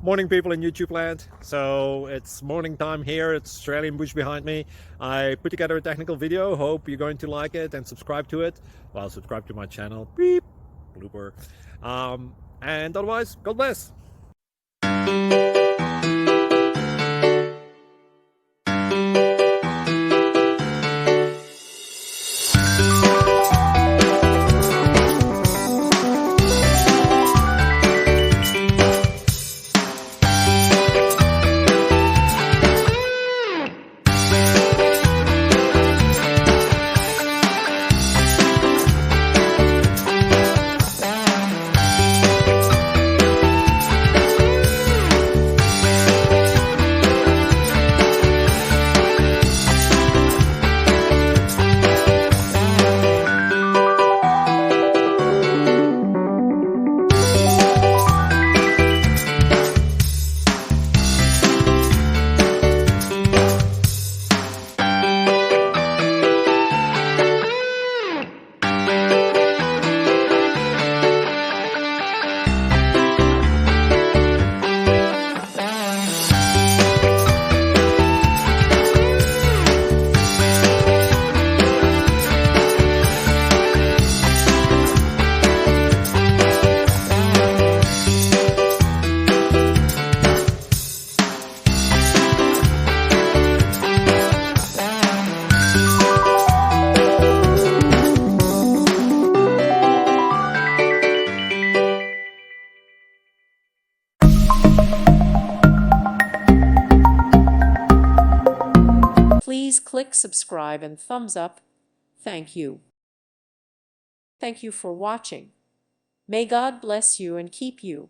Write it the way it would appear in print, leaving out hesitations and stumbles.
Morning, people in YouTube land. So it's morning time here. It's Australian bush behind me. I put together a technical video. Hope you're going to like it and subscribe to it. Well, subscribe to my channel. Beep. Blooper. And otherwise, God bless. Please click subscribe and thumbs up. Thank you. Thank you for watching. May God bless you and keep you.